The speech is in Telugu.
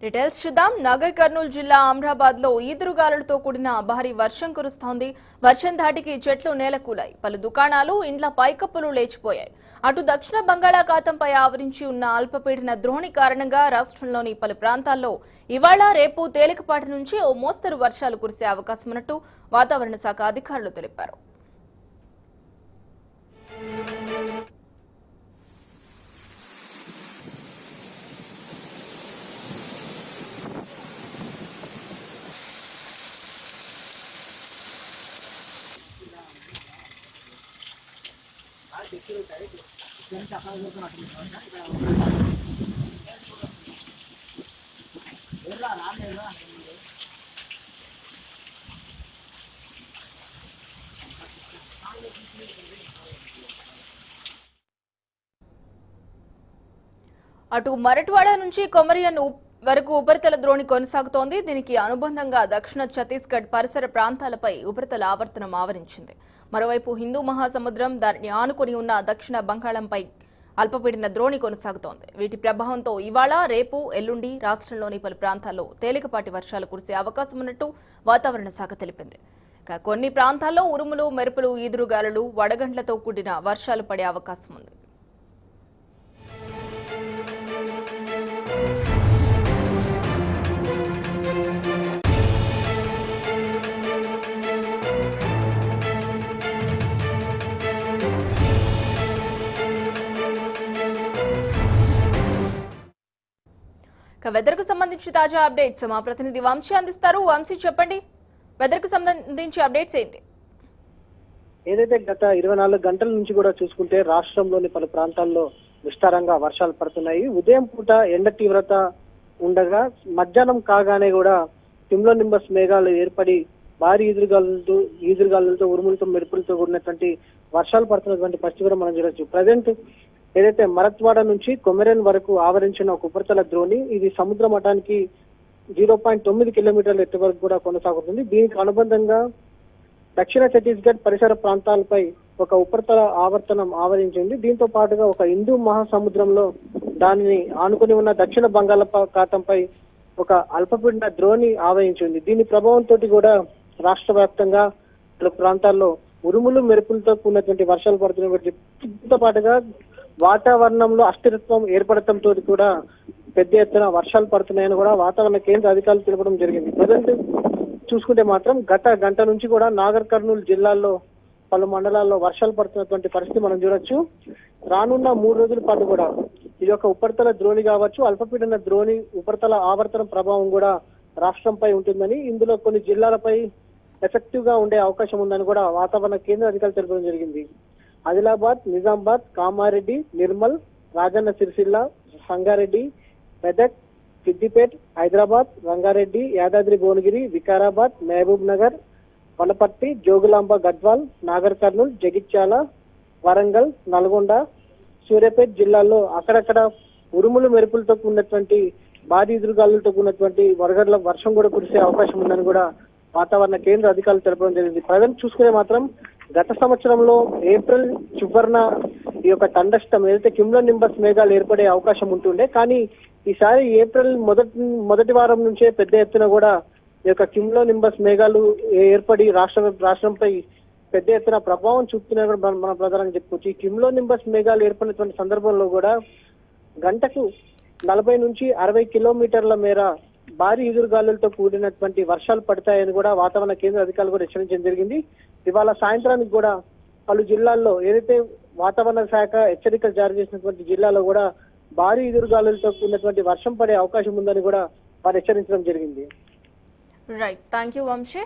డీటెయిల్స్ చూద్దాం. నగర్ కర్నూలు జిల్లా అమ్రాబాద్ లో ఈదురుగాలులతో కూడిన భారీ వర్షం కురుస్తోంది. వర్షం ధాటికి చెట్లు నేలకూలాయి. పలు దుకాణాలు, ఇండ్ల పైకప్పులు లేచిపోయాయి. అటు దక్షిణ బంగాళాఖాతంపై ఆవరించి ఉన్న అల్పపీడన ద్రోణి కారణంగా రాష్ట్రంలోని పలు ప్రాంతాల్లో ఇవాళ రేపు తేలికపాటి నుంచి ఓ మోస్తరు వర్షాలు కురిసే అవకాశం ఉన్నట్టు వాతావరణ శాఖ అధికారులు తెలిపారు. అటు మరట్వాడ నుంచి కొమరియన్ వరకు ఉపరితల ద్రోణి కొనసాగుతోంది. దీనికి అనుబంధంగా దక్షిణ ఛత్తీస్గఢ్ పరిసర ప్రాంతాలపై ఉపరితల ఆవర్తనం ఆవరించింది. మరోవైపు హిందూ మహాసముద్రం, దాన్ని ఆనుకుని ఉన్న దక్షిణ బంగాళంపై అల్పపీడన ద్రోణి కొనసాగుతోంది. వీటి ప్రభావంతో ఇవాళ, రేపు, ఎల్లుండి రాష్ట్రంలోని పలు ప్రాంతాల్లో తేలికపాటి వర్షాలు కురిసే అవకాశం ఉన్నట్టు వాతావరణ శాఖ తెలిపింది. కొన్ని ప్రాంతాల్లో ఉరుములు, మెరుపులు, ఈదురుగాలులు, వడగండ్లతో కూడిన వర్షాలు పడే అవకాశం ఉంది. వెదర్ కు సంబంధించి తాజా అప్డేట్స్ మా ప్రతినిధి వంశీ అందిస్తారు. వంశీ, చెప్పండి, వెదర్ కు సంబంధించి అప్డేట్స్ ఏంటి? ఏదైతే గత 24 గంటల నుంచి కూడా చూసుకుంటే రాష్ట్రంలోని పలు ప్రాంతాల్లో విస్తారంగా వర్షాలు పడుతున్నాయి. ఉదయం పూట ఎండ తీవ్రత మధ్యాహ్నం కాగానే కూడా టిమ్లోనింబస్ మేఘాలు ఏర్పడి భారీ ఈదురుగాలులతో ఉరుములతో మెరుపులతో కూడినటువంటి వర్షాలు పడుతున్నటువంటి పరిస్థితి కూడా మనం చూడొచ్చు. ప్రజెంట్ ఏదైతే మరత్వాడ నుంచి కొమెరెన్ వరకు ఆవరించిన ఒక ఉపరితల ద్రోణి, ఇది సముద్ర మట్టానికి 0.9 కిలోమీటర్ల ఎత్తు వరకు కూడా కొనసాగుతుంది. దీనికి అనుబంధంగా దక్షిణ ఛత్తీస్గఢ్ పరిసర ప్రాంతాలపై ఒక ఉపరితల ఆవర్తనం ఆవరించింది. దీంతో పాటుగా ఒక హిందూ మహాసముద్రంలో దానిని ఆనుకుని ఉన్న దక్షిణ బంగాళాఖాతంపై ఒక అల్పపీడన ద్రోణి ఆవరించింది. దీని ప్రభావంతో కూడా రాష్ట్ర వ్యాప్తంగా పలు ప్రాంతాల్లో ఉరుములు, మెరుపులతో కూడినటువంటి వర్షాలు పడుతున్నటువంటి, దీంతో పాటుగా వాతావరణంలో అస్థిరత్వం ఏర్పడటంతో కూడా పెద్ద ఎత్తున వర్షాలు పడుతున్నాయని కూడా వాతావరణ కేంద్ర అధికారులు తెలపడం జరిగింది. ప్రజెంట్ చూసుకుంటే మాత్రం గత గంట నుంచి కూడా నాగర్ కర్నూలు జిల్లాల్లో పలు మండలాల్లో వర్షాలు పడుతున్నటువంటి పరిస్థితి మనం చూడొచ్చు. రానున్న 3 రోజుల పాటు కూడా ఇది ఒక ఉపరితల ద్రోణి కావచ్చు, అల్పపీడన ద్రోణి ఉపరితల ఆవర్తనం ప్రభావం కూడా రాష్ట్రంపై ఉంటుందని, ఇందులో కొన్ని జిల్లాలపై ఎఫెక్టివ్ గా ఉండే అవకాశం ఉందని కూడా వాతావరణ కేంద్ర అధికారులు తెలపడం జరిగింది. ఆదిలాబాద్, నిజామాబాద్, కామారెడ్డి, నిర్మల్, రాజన్న సిరిసిల్ల, సంగారెడ్డి, మెదక్, సిద్దిపేట్, హైదరాబాద్, రంగారెడ్డి, యాదాద్రి భువనగిరి, వికారాబాద్, మహబూబ్ నగర్, వనపర్తి, జోగులాంబ గద్వాల్, నాగర్ కర్నూల్, జగిత్యాల, వరంగల్, నల్గొండ, సూర్యాపేట జిల్లాల్లో అక్కడక్కడ ఉరుములు, మెరుపులతో కూడినటువంటి భారీ ఎదురుగాలులతో కూడినటువంటి వరగడ్ల వర్షం కూడా కురిసే అవకాశం ఉందని కూడా వాతావరణ కేంద్ర అధికారులు తెలపడం జరిగింది. ప్రజెంట్ చూసుకునే మాత్రం గత సంవత్సరంలో ఏప్రిల్ చివరన ఈ యొక్క థండర్స్టార్మ్ ఏదైతే క్యూములోనింబస్ మేఘాలు ఏర్పడే అవకాశం ఉంటుండే, కానీ ఈసారి ఏప్రిల్ మొదటి వారం నుంచే పెద్ద ఎత్తున కూడా ఈ యొక్క క్యూములోనింబస్ మేఘాలు ఏర్పడి రాష్ట్రంపై పెద్ద ఎత్తున ప్రభావం చూపుతున్నాయి కూడా మనం ప్రధానంగా చెప్పుకోవచ్చు. ఈ క్యూములోనింబస్ మేఘాలు ఏర్పడినటువంటి సందర్భంలో కూడా గంటకు 40 నుంచి 60 కిలోమీటర్ల మేర భారీ ఎదురుగాలులతో కూడినటువంటి వర్షాలు పడతాయని కూడా వాతావరణ కేంద్ర అధికారులు కూడా హెచ్చరించడం జరిగింది. ఇవాళ సాయంత్రానికి కూడా పలు జిల్లాల్లో ఏదైతే వాతావరణ శాఖ హెచ్చరికలు జారీ చేసినటువంటి జిల్లాలో కూడా భారీ ఎదురుగాలులతో కూడినటువంటి వర్షం పడే అవకాశం ఉందని కూడా వారు హెచ్చరించడం జరిగింది. Right, thank you Vamsi.